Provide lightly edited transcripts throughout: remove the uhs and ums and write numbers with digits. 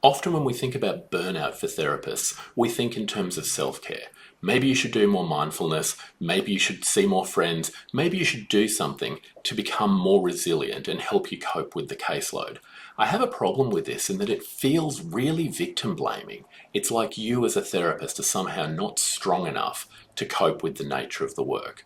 Often when we think about burnout for therapists, we think in terms of self-care. Maybe you should do more mindfulness, maybe you should see more friends, maybe you should do something to become more resilient and help you cope with the caseload. I have a problem with this in that it feels really victim blaming. It's like you as a therapist are somehow not strong enough to cope with the nature of the work.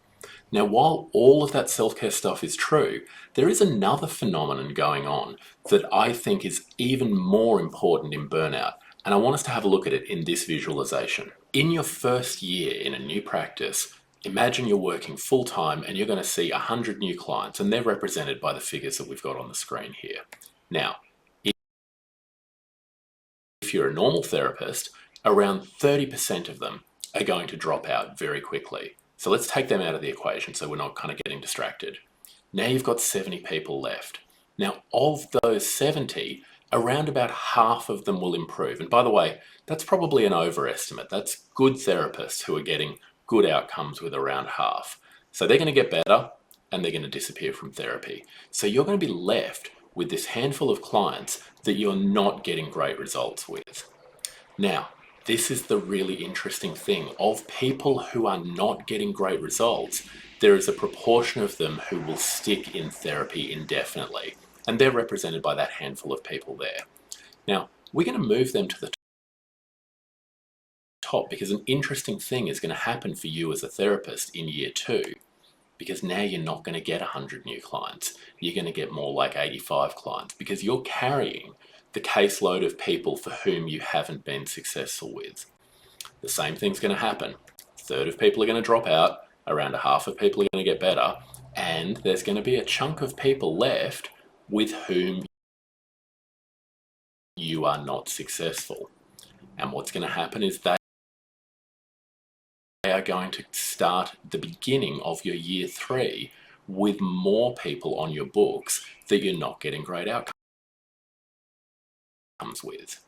Now, while all of that self-care stuff is true, there is another phenomenon going on that I think is even more important in burnout, and I want us to have a look at it in this visualization. In your first year in a new practice, imagine you're working full-time and you're going to see 100 new clients, and they're represented by the figures that we've got on the screen here. Now, if you're a normal therapist, around 30% of them are going to drop out very quickly. So let's take them out of the equation so we're not kind of getting distracted. Now you've got 70 people left. Now of those 70, around about half of them will improve. And by the way, that's probably an overestimate. That's good therapists who are getting good outcomes with around half. So they're going to get better and they're going to disappear from therapy. So you're going to be left with this handful of clients that you're not getting great results with. Now, this is the really interesting thing. Of people who are not getting great results, there is a proportion of them who will stick in therapy indefinitely, and they're represented by that handful of people there. Now, we're going to move them to the top because an interesting thing is going to happen for you as a therapist in year 2, because now you're not going to get 100 new clients. You're going to get more like 85 clients because you're carrying the caseload of people for whom you haven't been successful with. The same thing's going to happen. A third of people are going to drop out, around a half of people are going to get better, and there's going to be a chunk of people left with whom you are not successful. And what's going to happen is they are going to start the beginning of your year 3 with more people on your books that you're not getting great outcomes with.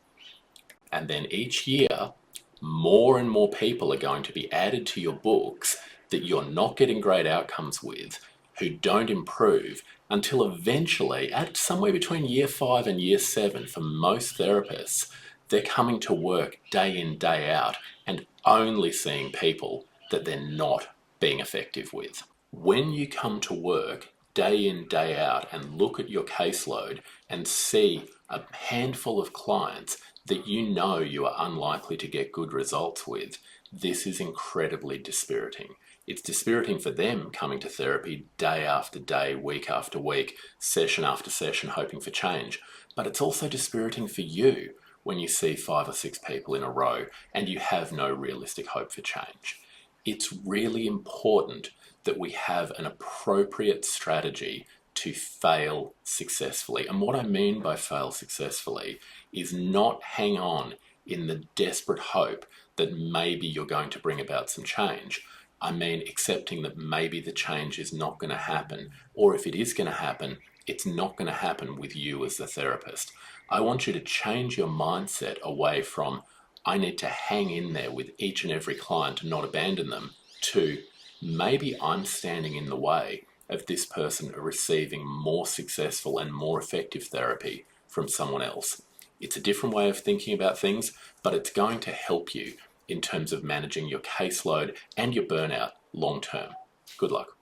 And then each year, more and more people are going to be added to your books that you're not getting great outcomes with, who don't improve until eventually, at somewhere between year 5 and year 7 for most therapists, they're coming to work day in, day out and only seeing people that they're not being effective with. When you come to work day in, day out and look at your caseload and see a handful of clients that you know you are unlikely to get good results with, this is incredibly dispiriting. It's dispiriting for them coming to therapy day after day, week after week, session after session, hoping for change. But it's also dispiriting for you when you see 5 or 6 people in a row and you have no realistic hope for change. It's really important that we have an appropriate strategy to fail successfully. And what I mean by fail successfully is not hang on in the desperate hope that maybe you're going to bring about some change. I mean accepting that maybe the change is not going to happen, or if it is going to happen, it's not going to happen with you as the therapist. I want you to change your mindset away from I need to hang in there with each and every client and not abandon them, to maybe I'm standing in the way of this person receiving more successful and more effective therapy from someone else. It's a different way of thinking about things, but it's going to help you in terms of managing your caseload and your burnout long term. Good luck.